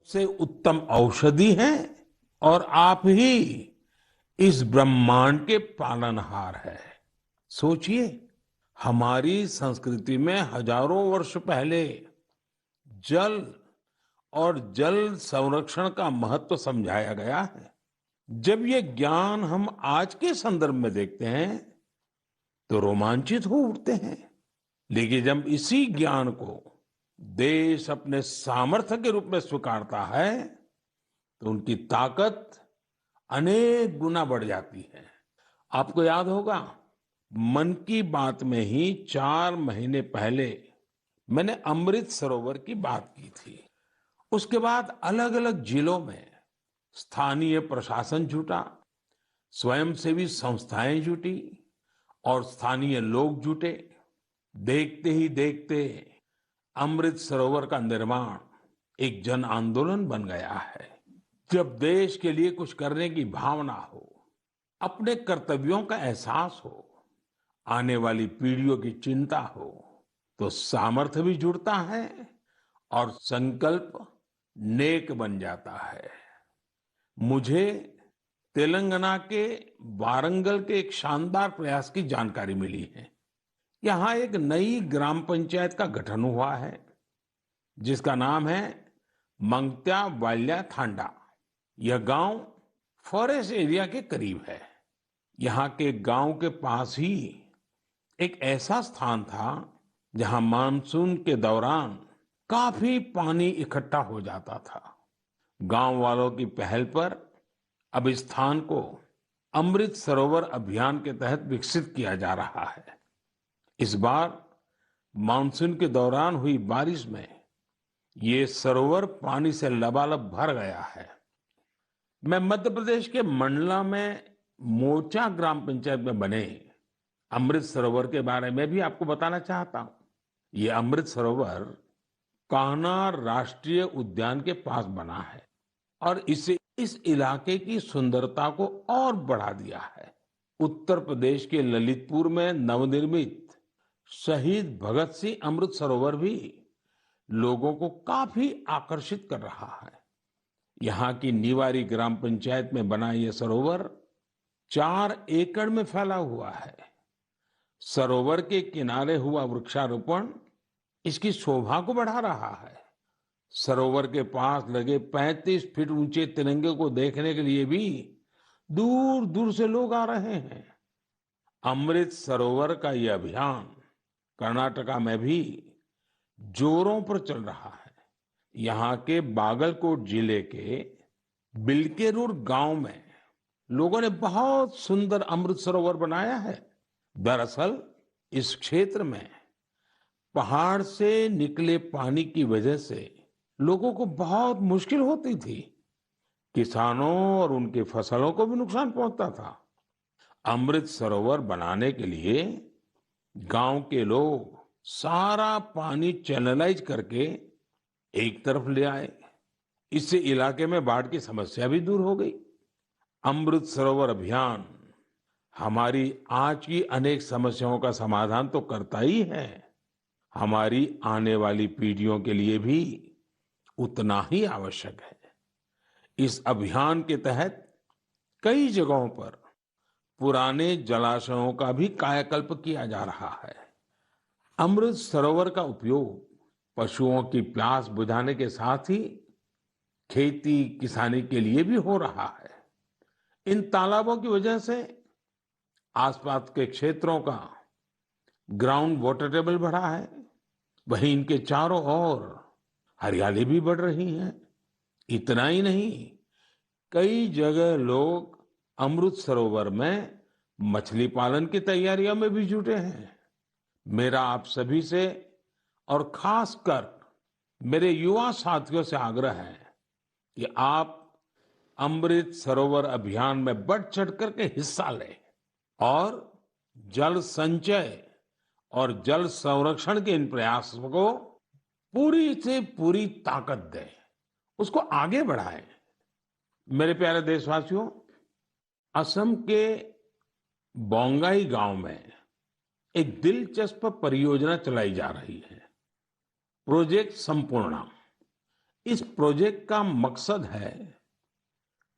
से उत्तम औषधि है और आप ही इस ब्रह्मांड के पालनहार है। सोचिए, हमारी संस्कृति में हजारों वर्ष पहले जल और जल संरक्षण का महत्व समझाया गया है। जब ये ज्ञान हम आज के संदर्भ में देखते हैं तो रोमांचित हो उठते हैं। लेकिन जब इसी ज्ञान को देश अपने सामर्थ्य के रूप में स्वीकारता है तो उनकी ताकत अनेक गुना बढ़ जाती है। आपको याद होगा, मन की बात में ही 4 महीने पहले मैंने अमृत सरोवर की बात की थी। उसके बाद अलग अलग जिलों में स्थानीय प्रशासन जुटा, स्वयंसेवी संस्थाएं जुटी और स्थानीय लोग जुटे। देखते ही देखते अमृत सरोवर का निर्माण एक जन आंदोलन बन गया है। जब देश के लिए कुछ करने की भावना हो, अपने कर्तव्यों का एहसास हो, आने वाली पीढ़ियों की चिंता हो, तो सामर्थ्य भी जुड़ता है और संकल्प नेक बन जाता है। मुझे तेलंगाना के वारंगल के एक शानदार प्रयास की जानकारी मिली है। यहाँ एक नई ग्राम पंचायत का गठन हुआ है जिसका नाम है मंगत्या वाल्या थांडा। यह गांव फॉरेस्ट एरिया के करीब है। यहाँ के गांव के पास ही एक ऐसा स्थान था जहां मानसून के दौरान काफी पानी इकट्ठा हो जाता था। गांव वालों की पहल पर अब इस स्थान को अमृत सरोवर अभियान के तहत विकसित किया जा रहा है। इस बार मानसून के दौरान हुई बारिश में ये सरोवर पानी से लबालब भर गया है। मैं मध्य प्रदेश के मंडला में मोचा ग्राम पंचायत में बने अमृत सरोवर के बारे में भी आपको बताना चाहता हूँ। ये अमृत सरोवर कान्हा राष्ट्रीय उद्यान के पास बना है और इससे इस इलाके की सुंदरता को और बढ़ा दिया है। उत्तर प्रदेश के ललितपुर में नवनिर्मित शहीद भगत सिंह अमृत सरोवर भी लोगों को काफी आकर्षित कर रहा है। यहाँ की निवारी ग्राम पंचायत में बना यह सरोवर 4 एकड़ में फैला हुआ है। सरोवर के किनारे हुआ वृक्षारोपण इसकी शोभा को बढ़ा रहा है। सरोवर के पास लगे 35 फीट ऊंचे तिरंगे को देखने के लिए भी दूर दूर से लोग आ रहे हैं। अमृत सरोवर का यह अभियान कर्नाटका में भी जोरों पर चल रहा है। यहाँ के बागलकोट जिले के बिलकेरूर गांव में लोगों ने बहुत सुंदर अमृत सरोवर बनाया है। दरअसल इस क्षेत्र में पहाड़ से निकले पानी की वजह से लोगों को बहुत मुश्किल होती थी। किसानों और उनकी फसलों को भी नुकसान पहुंचता था। अमृत सरोवर बनाने के लिए गांव के लोग सारा पानी चैनलाइज करके एक तरफ ले आए। इससे इलाके में बाढ़ की समस्या भी दूर हो गई। अमृत सरोवर अभियान हमारी आज की अनेक समस्याओं का समाधान तो करता ही है, हमारी आने वाली पीढ़ियों के लिए भी उतना ही आवश्यक है। इस अभियान के तहत कई जगहों पर पुराने जलाशयों का भी कायाकल्प किया जा रहा है। अमृत सरोवर का उपयोग पशुओं की प्यास बुझाने के साथ ही खेती किसानी के लिए भी हो रहा है। इन तालाबों की वजह से आसपास के क्षेत्रों का ग्राउंड वाटर टेबल बढ़ा है। वहीं इनके चारों ओर हरियाली भी बढ़ रही है। इतना ही नहीं, कई जगह लोग अमृत सरोवर में मछली पालन की तैयारियों में भी जुटे हैं। मेरा आप सभी से और खासकर मेरे युवा साथियों से आग्रह है कि आप अमृत सरोवर अभियान में बढ़ चढ़ करके हिस्सा लें और जल संचय और जल संरक्षण के इन प्रयासों को पूरी से पूरी ताकत दें, उसको आगे बढ़ाएं। मेरे प्यारे देशवासियों, असम के बोंगाई गांव में एक दिलचस्प परियोजना चलाई जा रही है, प्रोजेक्ट संपूर्णा। इस प्रोजेक्ट का मकसद है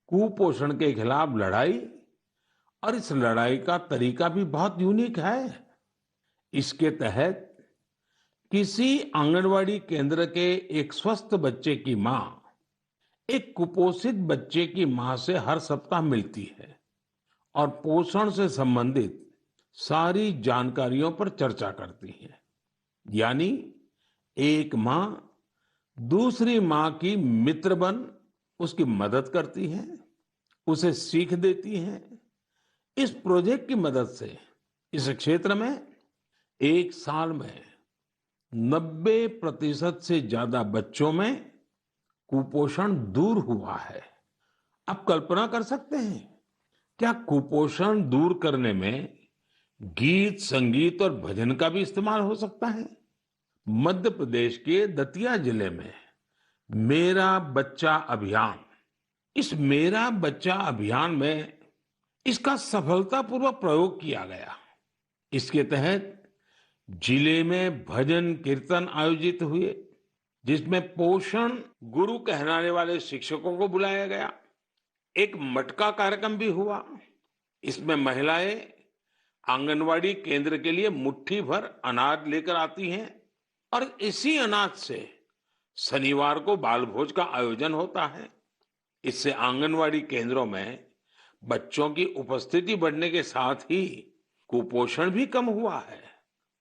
कुपोषण के खिलाफ लड़ाई, और इस लड़ाई का तरीका भी बहुत यूनिक है। इसके तहत किसी आंगनवाड़ी केंद्र के एक स्वस्थ बच्चे की मां एक कुपोषित बच्चे की मां से हर सप्ताह मिलती है और पोषण से संबंधित सारी जानकारियों पर चर्चा करती है। यानी एक मां दूसरी मां की मित्र बन उसकी मदद करती है, उसे सीख देती है। इस प्रोजेक्ट की मदद से इस क्षेत्र में एक साल में 90% से ज्यादा बच्चों में कुपोषण दूर हुआ है। आप कल्पना कर सकते हैं, क्या कुपोषण दूर करने में गीत, संगीत और भजन का भी इस्तेमाल हो सकता है? मध्य प्रदेश के दतिया जिले में मेरा बच्चा अभियान, इस मेरा बच्चा अभियान में इसका सफलतापूर्वक प्रयोग किया गया। इसके तहत जिले में भजन कीर्तन आयोजित हुए, जिसमें पोषण गुरु कहलाने वाले शिक्षकों को बुलाया गया। एक मटका कार्यक्रम भी हुआ। इसमें महिलाएं आंगनवाड़ी केंद्र के लिए मुट्ठी भर अनाज लेकर आती हैं और इसी अनाज से शनिवार को बाल भोज का आयोजन होता है। इससे आंगनवाड़ी केंद्रों में बच्चों की उपस्थिति बढ़ने के साथ ही कुपोषण भी कम हुआ है।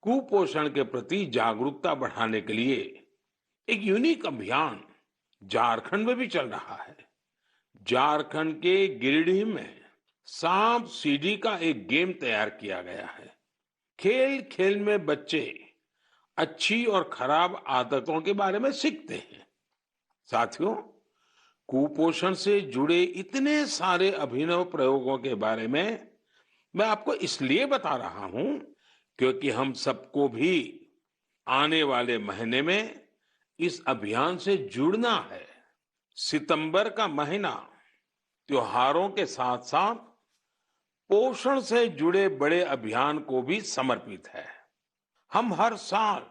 कुपोषण के प्रति जागरूकता बढ़ाने के लिए एक यूनिक अभियान झारखंड में भी चल रहा है। झारखंड के गिरिडीह में सांप सीढ़ी का एक गेम तैयार किया गया है। खेल खेल में बच्चे अच्छी और खराब आदतों के बारे में सीखते हैं। साथियों, कुपोषण से जुड़े इतने सारे अभिनव प्रयोगों के बारे में मैं आपको इसलिए बता रहा हूं क्योंकि हम सबको भी आने वाले महीने में इस अभियान से जुड़ना है। सितंबर का महीना त्योहारों के साथ साथ पोषण से जुड़े बड़े अभियान को भी समर्पित है। हम हर साल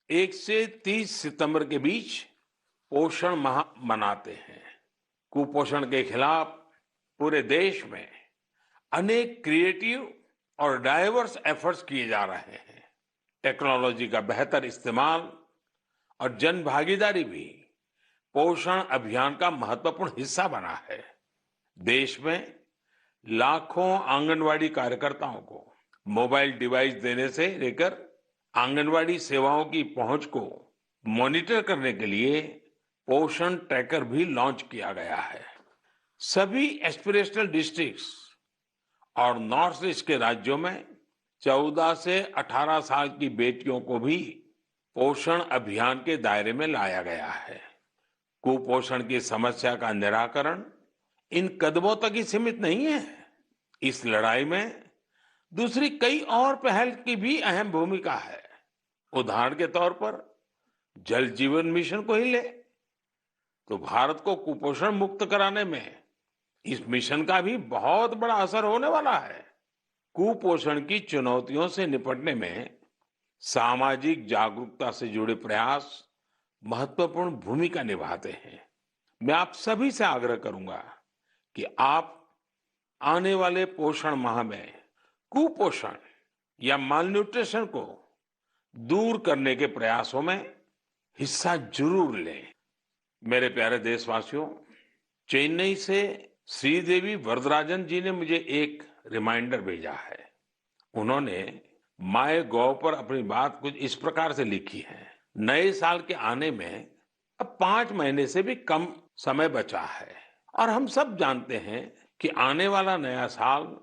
1 से 30 सितंबर के बीच पोषण माह मनाते हैं। कुपोषण के खिलाफ पूरे देश में अनेक क्रिएटिव और डाइवर्स एफर्ट्स किए जा रहे हैं। टेक्नोलॉजी का बेहतर इस्तेमाल और जन भागीदारी भी पोषण अभियान का महत्वपूर्ण हिस्सा बना है। देश में लाखों आंगनवाड़ी कार्यकर्ताओं को मोबाइल डिवाइस देने से लेकर आंगनवाड़ी सेवाओं की पहुंच को मॉनिटर करने के लिए पोषण ट्रैकर भी लॉन्च किया गया है। सभी एस्पिरेशनल डिस्ट्रिक्ट्स और नॉर्थ ईस्ट के राज्यों में 14 से 18 साल की बेटियों को भी पोषण अभियान के दायरे में लाया गया है। कुपोषण की समस्या का निराकरण इन कदमों तक ही सीमित नहीं है। इस लड़ाई में दूसरी कई और पहल की भी अहम भूमिका है। उदाहरण के तौर पर जल जीवन मिशन को ही ले तो भारत को कुपोषण मुक्त कराने में इस मिशन का भी बहुत बड़ा असर होने वाला है। कुपोषण की चुनौतियों से निपटने में सामाजिक जागरूकता से जुड़े प्रयास महत्वपूर्ण भूमिका निभाते हैं। मैं आप सभी से आग्रह करूंगा कि आप आने वाले पोषण माह में कुपोषण या मालन्यूट्रिशन को दूर करने के प्रयासों में हिस्सा जरूर लें। मेरे प्यारे देशवासियों, चेन्नई से श्रीदेवी वरदराजन जी ने मुझे एक रिमाइंडर भेजा है। उन्होंने माय गॉव पर अपनी बात कुछ इस प्रकार से लिखी है। नए साल के आने में अब 5 महीने से भी कम समय बचा है और हम सब जानते हैं कि आने वाला नया साल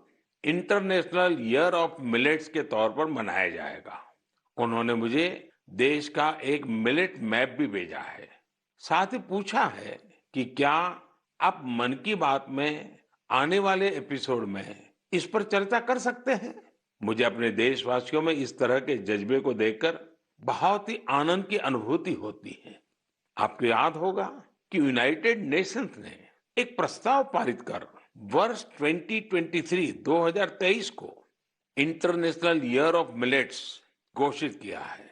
इंटरनेशनल ईयर ऑफ मिलेट्स के तौर पर मनाया जाएगा। उन्होंने मुझे देश का एक मिलेट मैप भी भेजा है। साथ ही पूछा है कि क्या आप मन की बात में आने वाले एपिसोड में इस पर चर्चा कर सकते हैं। मुझे अपने देशवासियों में इस तरह के जज्बे को देखकर बहुत ही आनंद की अनुभूति होती है। आपको याद होगा कि यूनाइटेड नेशंस ने एक प्रस्ताव पारित कर वर्ष 2023 को इंटरनेशनल ईयर ऑफ मिलेट्स घोषित किया है।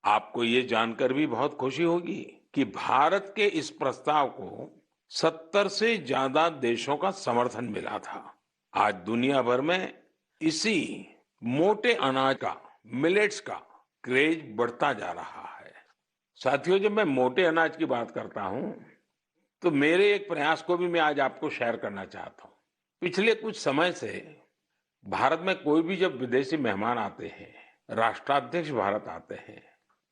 आपको ये जानकर भी बहुत खुशी होगी कि भारत के इस प्रस्ताव को 70 से ज्यादा देशों का समर्थन मिला था। आज दुनिया भर में इसी मोटे अनाज का, मिलेट्स का क्रेज बढ़ता जा रहा है। साथियों, जब मैं मोटे अनाज की बात करता हूं, तो मेरे एक प्रयास को भी मैं आज आपको शेयर करना चाहता हूं। पिछले कुछ समय से भारत में कोई भी जब विदेशी मेहमान आते हैं, राष्ट्राध्यक्ष भारत आते हैं,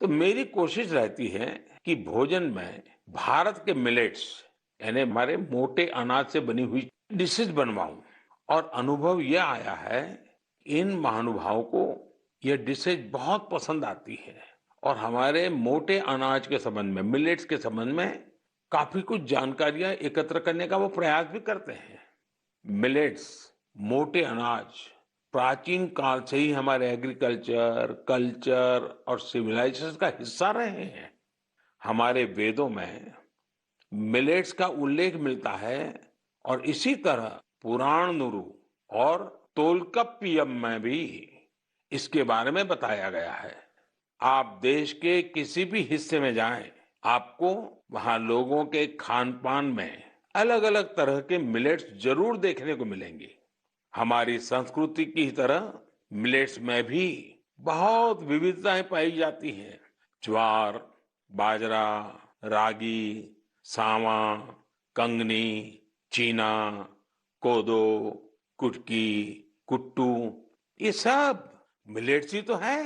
तो मेरी कोशिश रहती है कि भोजन में भारत के मिलेट्स यानी हमारे मोटे अनाज से बनी हुई डिशेज बनवाऊं। और अनुभव यह आया है, इन महानुभावों को यह डिशेज बहुत पसंद आती है और हमारे मोटे अनाज के संबंध में, मिलेट्स के संबंध में काफी कुछ जानकारियां एकत्र करने का वो प्रयास भी करते हैं। मिलेट्स, मोटे अनाज प्राचीन काल से ही हमारे एग्रीकल्चर, कल्चर और सिविलाइजेशन का हिस्सा रहे हैं। हमारे वेदों में मिलेट्स का उल्लेख मिलता है और इसी तरह पुराणनुरु और तोलकप्पियम में भी इसके बारे में बताया गया है। आप देश के किसी भी हिस्से में जाएं, आपको वहां लोगों के खान पान में अलग अलग तरह के मिलेट्स जरूर देखने को मिलेंगे। हमारी संस्कृति की तरह मिलेट्स में भी बहुत विविधताएं पाई जाती हैं। ज्वार, बाजरा, रागी, सावा, कंगनी, चीना, कोदो, कुटकी, कुट्टू, ये सब मिलेट्स ही तो है।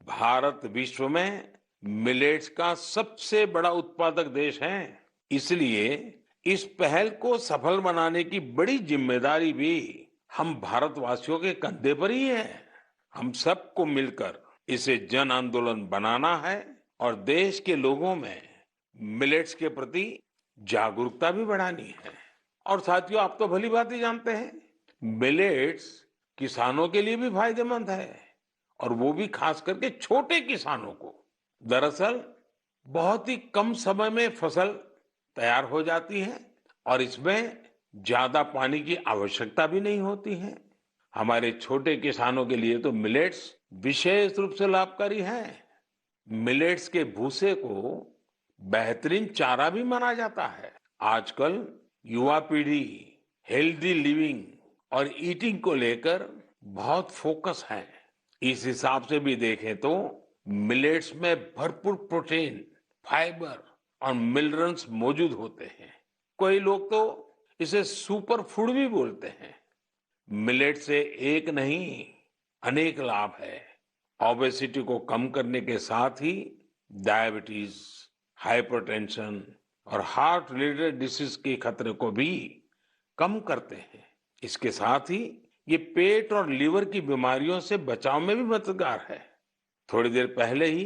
भारत विश्व में मिलेट्स का सबसे बड़ा उत्पादक देश है। इसलिए इस पहल को सफल बनाने की बड़ी जिम्मेदारी भी हम भारतवासियों के कंधे पर ही है। हम सबको मिलकर इसे जन आंदोलन बनाना है और देश के लोगों में मिलेट्स के प्रति जागरूकता भी बढ़ानी है। और साथियों, आप तो भली भांति जानते हैं, मिलेट्स किसानों के लिए भी फायदेमंद है और वो भी खास करके छोटे किसानों को। दरअसल बहुत ही कम समय में फसल तैयार हो जाती है और इसमें ज्यादा पानी की आवश्यकता भी नहीं होती है। हमारे छोटे किसानों के लिए तो मिलेट्स विशेष रूप से लाभकारी है। मिलेट्स के भूसे को बेहतरीन चारा भी माना जाता है। आजकल युवा पीढ़ी हेल्दी लिविंग और ईटिंग को लेकर बहुत फोकस है। इस हिसाब से भी देखें तो मिलेट्स में भरपूर प्रोटीन, फाइबर और मिनरल्स मौजूद होते हैं। कई लोग तो इसे सुपर फूड भी बोलते हैं। मिलेट से एक नहीं, अनेक लाभ है। ओबेसिटी को कम करने के साथ ही डायबिटीज, हाइपरटेंशन और हार्ट रिलेटेड डिसीज के खतरे को भी कम करते हैं। इसके साथ ही ये पेट और लीवर की बीमारियों से बचाव में भी मददगार है। थोड़ी देर पहले ही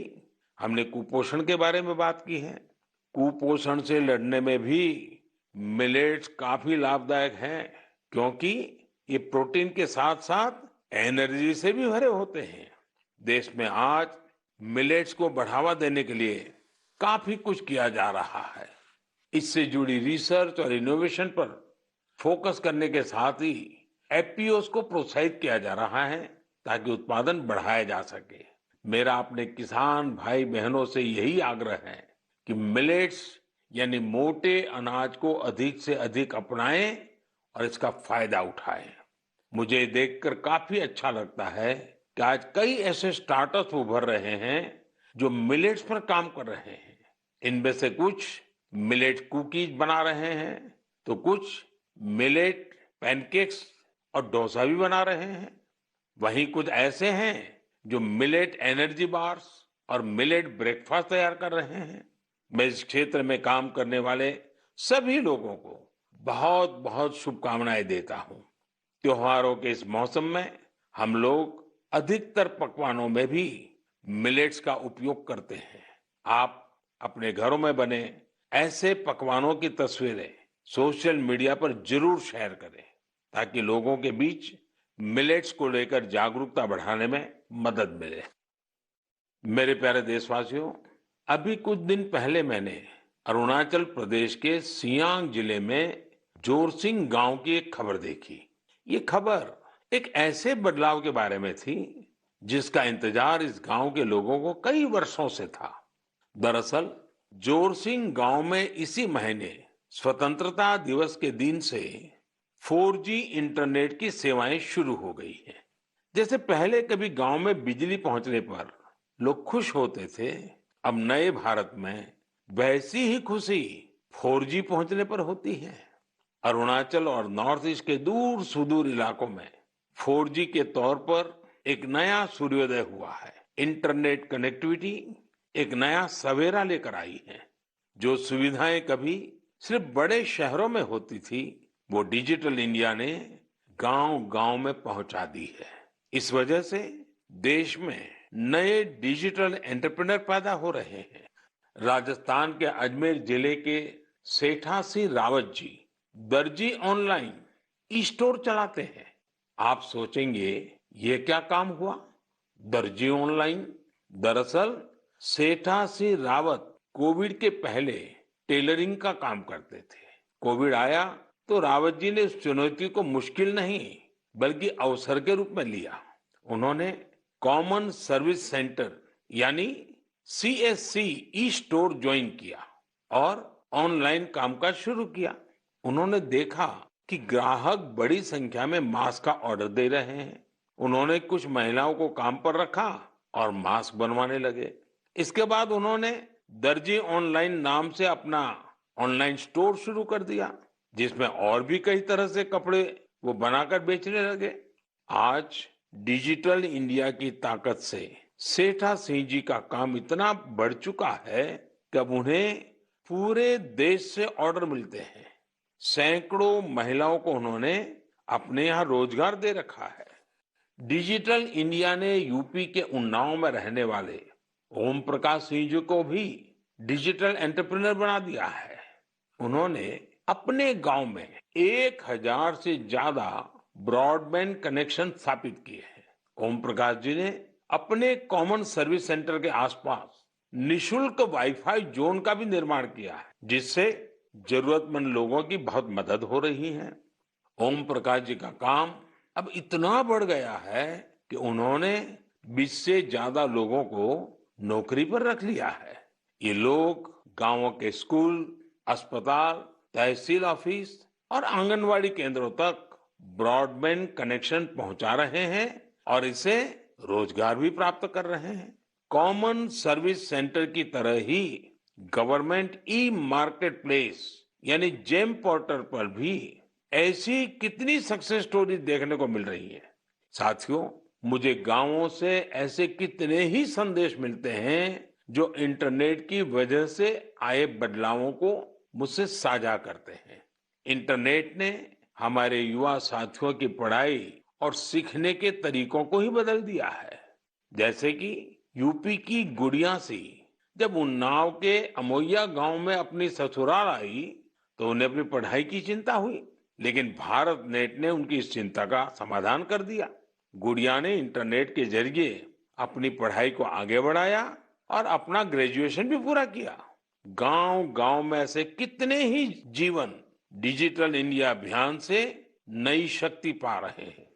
हमने कुपोषण के बारे में बात की है। कुपोषण से लड़ने में भी मिलेट्स काफी लाभदायक हैं, क्योंकि ये प्रोटीन के साथ साथ एनर्जी से भी भरे होते हैं। देश में आज मिलेट्स को बढ़ावा देने के लिए काफी कुछ किया जा रहा है। इससे जुड़ी रिसर्च और इनोवेशन पर फोकस करने के साथ ही एफपीओस को प्रोत्साहित किया जा रहा है ताकि उत्पादन बढ़ाया जा सके। मेरा अपने किसान भाई बहनों से यही आग्रह है कि मिलेट्स यानी मोटे अनाज को अधिक से अधिक अपनाएं और इसका फायदा उठाएं। मुझे देखकर काफी अच्छा लगता है कि आज कई ऐसे स्टार्टअप्स उभर रहे हैं जो मिलेट्स पर काम कर रहे हैं। इनमें से कुछ मिलेट कुकीज बना रहे हैं, तो कुछ मिलेट पैनकेक्स और डोसा भी बना रहे हैं। वहीं कुछ ऐसे हैं जो मिलेट एनर्जी बार्स और मिलेट ब्रेकफास्ट तैयार कर रहे हैं। मैं इस क्षेत्र में काम करने वाले सभी लोगों को बहुत बहुत शुभकामनाएं देता हूं। त्योहारों के इस मौसम में हम लोग अधिकतर पकवानों में भी मिलेट्स का उपयोग करते हैं। आप अपने घरों में बने ऐसे पकवानों की तस्वीरें सोशल मीडिया पर जरूर शेयर करें ताकि लोगों के बीच मिलेट्स को लेकर जागरूकता बढ़ाने में मदद मिले। मेरे प्यारे देशवासियों, अभी कुछ दिन पहले मैंने अरुणाचल प्रदेश के सियांग जिले में जोरसिंग गांव की एक खबर देखी। ये खबर एक ऐसे बदलाव के बारे में थी जिसका इंतजार इस गांव के लोगों को कई वर्षों से था। दरअसल जोरसिंग गांव में इसी महीने स्वतंत्रता दिवस के दिन से 4G इंटरनेट की सेवाएं शुरू हो गई हैं। जैसे पहले कभी गांव में बिजली पहुंचने पर लोग खुश होते थे, अब नए भारत में वैसी ही खुशी 4G पहुंचने पर होती है। अरुणाचल और नॉर्थ ईस्ट के दूर सुदूर इलाकों में 4G के तौर पर एक नया सूर्योदय हुआ है। इंटरनेट कनेक्टिविटी एक नया सवेरा लेकर आई है। जो सुविधाएं कभी सिर्फ बड़े शहरों में होती थी, वो डिजिटल इंडिया ने गांव गांव में पहुंचा दी है। इस वजह से देश में नए डिजिटल एंटरप्रेन्योर पैदा हो रहे हैं। राजस्थान के अजमेर जिले के सेठा सिंह रावत जी दर्जी ऑनलाइन ई स्टोर चलाते हैं। आप सोचेंगे ये क्या काम हुआ? दर्जी ऑनलाइन, दरअसल सेठा सिंह रावत कोविड के पहले टेलरिंग का काम करते थे। कोविड आया तो रावत जी ने उस चुनौती को मुश्किल नहीं बल्कि अवसर के रूप में लिया। उन्होंने कॉमन सर्विस सेंटर यानी CSC ई स्टोर ज्वाइन किया और ऑनलाइन कामकाज शुरू किया। उन्होंने देखा कि ग्राहक बड़ी संख्या में मास्क का ऑर्डर दे रहे हैं। उन्होंने कुछ महिलाओं को काम पर रखा और मास्क बनवाने लगे। इसके बाद उन्होंने दर्जी ऑनलाइन नाम से अपना ऑनलाइन स्टोर शुरू कर दिया, जिसमें और भी कई तरह से कपड़े वो बनाकर बेचने लगे। आज डिजिटल इंडिया की ताकत से सेठा सिंह जी का काम इतना बढ़ चुका है कि अब उन्हें पूरे देश से ऑर्डर मिलते हैं। सैकड़ों महिलाओं को उन्होंने अपने यहाँ रोजगार दे रखा है। डिजिटल इंडिया ने यूपी के उन्नाव में रहने वाले ओम प्रकाश सिंह जी को भी डिजिटल एंटरप्रेन्योर बना दिया है। उन्होंने अपने गांव में 1000 से ज्यादा ब्रॉडबैंड कनेक्शन स्थापित किए हैं। ओम प्रकाश जी ने अपने कॉमन सर्विस सेंटर के आसपास निशुल्क वाईफाई जोन का भी निर्माण किया है, जिससे जरूरतमंद लोगों की बहुत मदद हो रही है। ओम प्रकाश जी का काम अब इतना बढ़ गया है कि उन्होंने 20 से ज्यादा लोगों को नौकरी पर रख लिया है। ये लोग गांवों के स्कूल, अस्पताल, तहसील ऑफिस और आंगनवाड़ी केंद्रों तक ब्रॉडबैंड कनेक्शन पहुंचा रहे हैं और इसे रोजगार भी प्राप्त कर रहे हैं। कॉमन सर्विस सेंटर की तरह ही गवर्नमेंट ई मार्केट प्लेस यानी जेम पोर्टल पर भी ऐसी कितनी सक्सेस स्टोरी देखने को मिल रही है। साथियों, मुझे गांवों से ऐसे कितने ही संदेश मिलते हैं जो इंटरनेट की वजह से आए बदलावों को मुझसे साझा करते हैं। इंटरनेट ने हमारे युवा साथियों की पढ़ाई और सीखने के तरीकों को ही बदल दिया है। जैसे कि यूपी की गुड़िया सी जब उन्नाव के अमोइया गांव में अपनी ससुराल आई तो उन्हें अपनी पढ़ाई की चिंता हुई, लेकिन भारत नेट ने उनकी इस चिंता का समाधान कर दिया। गुड़िया ने इंटरनेट के जरिए अपनी पढ़ाई को आगे बढ़ाया और अपना ग्रेजुएशन भी पूरा किया। गांव गांव में ऐसे कितने ही जीवन डिजिटल इंडिया अभियान से नई शक्ति पा रहे हैं।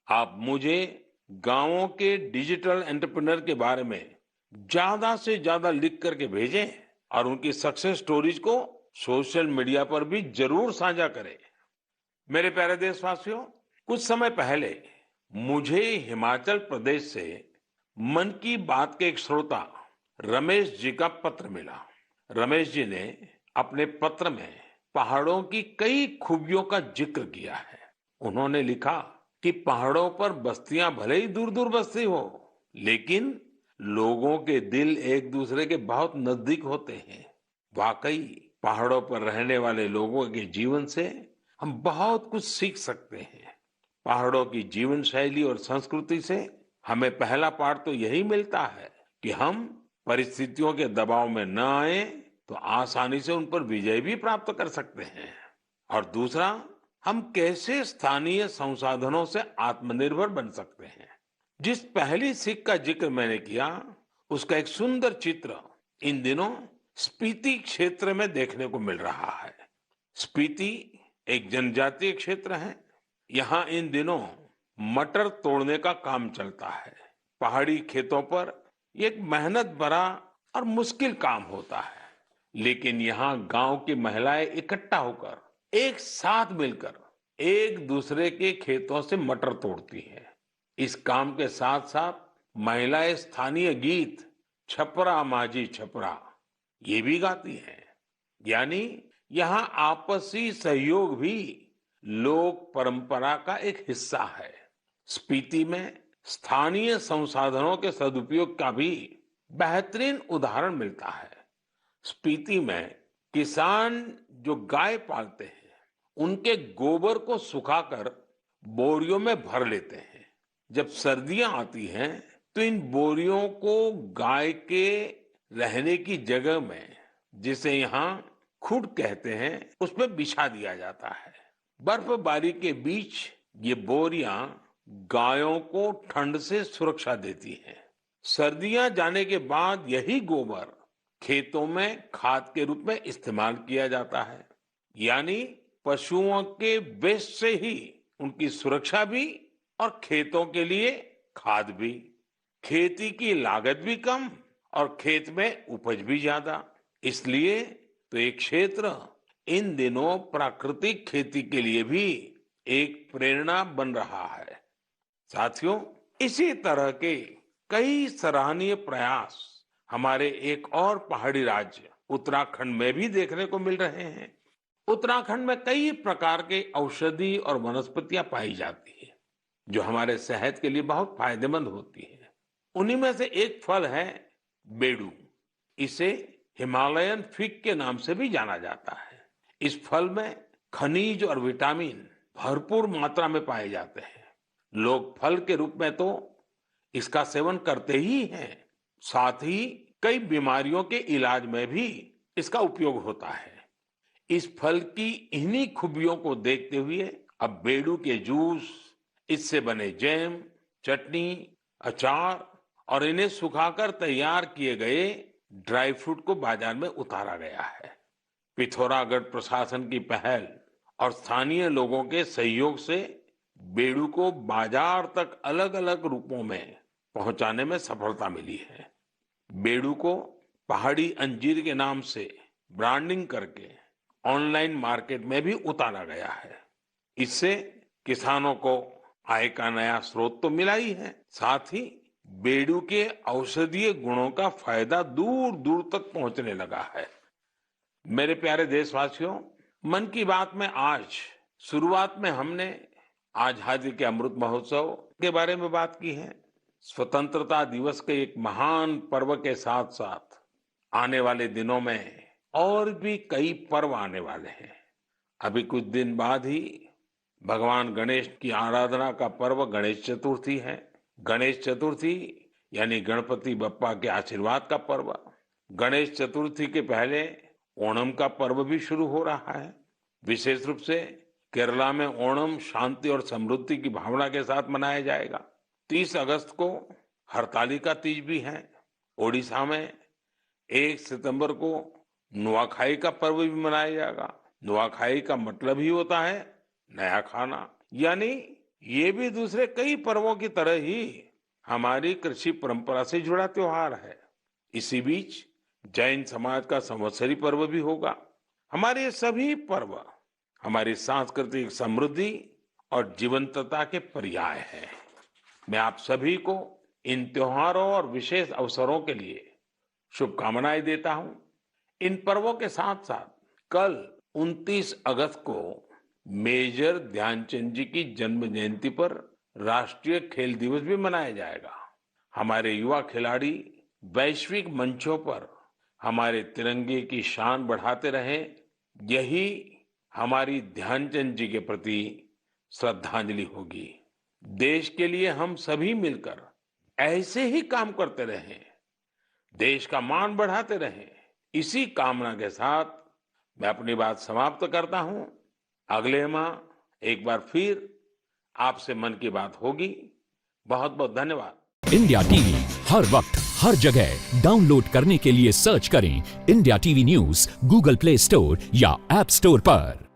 आप मुझे गांवों के डिजिटल एंटरप्रेन्योर के बारे में ज्यादा से ज्यादा लिख करके भेजें और उनकी सक्सेस स्टोरीज को सोशल मीडिया पर भी जरूर साझा करें। मेरे प्यारे देशवासियों, कुछ समय पहले मुझे हिमाचल प्रदेश से मन की बात के एक श्रोता रमेश जी का पत्र मिला। रमेश जी ने अपने पत्र में पहाड़ों की कई खूबियों का जिक्र किया है। उन्होंने लिखा कि पहाड़ों पर बस्तियां भले ही दूर दूर बसती हो, लेकिन लोगों के दिल एक दूसरे के बहुत नजदीक होते हैं। वाकई पहाड़ों पर रहने वाले लोगों के जीवन से हम बहुत कुछ सीख सकते हैं। पहाड़ों की जीवन शैली और संस्कृति से हमें पहला पाठ तो यही मिलता है कि हम परिस्थितियों के दबाव में न आए तो आसानी से उन पर विजय भी प्राप्त कर सकते हैं। और दूसरा, हम कैसे स्थानीय संसाधनों से आत्मनिर्भर बन सकते हैं। जिस पहली सीख का जिक्र मैंने किया, उसका एक सुंदर चित्र इन दिनों स्पीति क्षेत्र में देखने को मिल रहा है। स्पीति एक जनजातीय क्षेत्र है। यहाँ इन दिनों मटर तोड़ने का काम चलता है। पहाड़ी खेतों पर ये एक मेहनत भरा और मुश्किल काम होता है। लेकिन यहाँ गांव की महिलाएं इकट्ठा होकर एक साथ मिलकर एक दूसरे के खेतों से मटर तोड़ती हैं। इस काम के साथ साथ महिलाएं स्थानीय गीत छपरा माझी छपरा ये भी गाती हैं। यानी यहाँ आपसी सहयोग भी लोक परंपरा का एक हिस्सा है। स्पीति में स्थानीय संसाधनों के सदुपयोग का भी बेहतरीन उदाहरण मिलता है। स्पीति में किसान जो गाय पालते हैं उनके गोबर को सुखाकर बोरियों में भर लेते हैं। जब सर्दियां आती हैं तो इन बोरियों को गाय के रहने की जगह में, जिसे यहाँ खुड कहते हैं, उसमें बिछा दिया जाता है। बर्फबारी के बीच ये बोरियां गायों को ठंड से सुरक्षा देती हैं। सर्दियां जाने के बाद यही गोबर खेतों में खाद के रूप में इस्तेमाल किया जाता है। यानी पशुओं के वेस्ट से ही उनकी सुरक्षा भी और खेतों के लिए खाद भी। खेती की लागत भी कम और खेत में उपज भी ज्यादा। इसलिए तो ये क्षेत्र इन दिनों प्राकृतिक खेती के लिए भी एक प्रेरणा बन रहा है। साथियों, इसी तरह के कई सराहनीय प्रयास हमारे एक और पहाड़ी राज्य उत्तराखंड में भी देखने को मिल रहे हैं। उत्तराखंड में कई प्रकार के औषधि और वनस्पतियां पाई जाती है जो हमारे सेहत के लिए बहुत फायदेमंद होती है। उन्हीं में से एक फल है बेडू। इसे हिमालयन फिग के नाम से भी जाना जाता है। इस फल में खनिज और विटामिन भरपूर मात्रा में पाए जाते हैं। लोग फल के रूप में तो इसका सेवन करते ही हैं, साथ ही कई बीमारियों के इलाज में भी इसका उपयोग होता है। इस फल की इन्हीं खूबियों को देखते हुए अब बेडू के जूस, इससे बने जैम, चटनी, अचार और इन्हें सुखाकर तैयार किए गए ड्राई फ्रूट को बाजार में उतारा गया है। पिथौरागढ़ प्रशासन की पहल और स्थानीय लोगों के सहयोग से बेडू को बाजार तक अलग अलग रूपों में पहुंचाने में सफलता मिली है। बेडू को पहाड़ी अंजीर के नाम से ब्रांडिंग करके ऑनलाइन मार्केट में भी उतारा गया है। इससे किसानों को आय का नया स्रोत तो मिला ही है, साथ ही बेडू के औषधीय गुणों का फायदा दूर दूर तक पहुंचने लगा है। मेरे प्यारे देशवासियों, मन की बात में आज शुरुआत में हमने आजादी के अमृत महोत्सव के बारे में बात की है। स्वतंत्रता दिवस के एक महान पर्व के साथ साथ आने वाले दिनों में और भी कई पर्व आने वाले हैं। अभी कुछ दिन बाद ही भगवान गणेश की आराधना का पर्व गणेश चतुर्थी है। गणेश चतुर्थी यानी गणपति बप्पा के आशीर्वाद का पर्व। गणेश चतुर्थी के पहले ओणम का पर्व भी शुरू हो रहा है। विशेष रूप से केरला में ओणम शांति और समृद्धि की भावना के साथ मनाया जाएगा। 30 अगस्त को हरतालिका तीज भी है। ओडिशा में 1 सितंबर को नुआखाई का पर्व भी मनाया जाएगा। नुआखाई का मतलब ही होता है नया खाना। यानी ये भी दूसरे कई पर्वों की तरह ही हमारी कृषि परंपरा से जुड़ा त्योहार है। इसी बीच जैन समाज का संवत्सरी पर्व भी होगा। हमारे ये सभी पर्व हमारी सांस्कृतिक समृद्धि और जीवंतता के पर्याय हैं। मैं आप सभी को इन त्योहारों और विशेष अवसरों के लिए शुभकामनाएं देता हूं। इन पर्वों के साथ साथ कल 29 अगस्त को मेजर ध्यानचंद जी की जन्म जयंती पर राष्ट्रीय खेल दिवस भी मनाया जाएगा। हमारे युवा खिलाड़ी वैश्विक मंचों पर हमारे तिरंगे की शान बढ़ाते रहें, यही हमारी ध्यानचंद जी के प्रति श्रद्धांजलि होगी। देश के लिए हम सभी मिलकर ऐसे ही काम करते रहें, देश का मान बढ़ाते रहें। इसी कामना के साथ मैं अपनी बात समाप्त करता हूं। अगले माह एक बार फिर आपसे मन की बात होगी। बहुत बहुत धन्यवाद। इंडिया टीवी हर वक्त हर जगह डाउनलोड करने के लिए सर्च करें India TV news Google play store या ऐप स्टोर पर।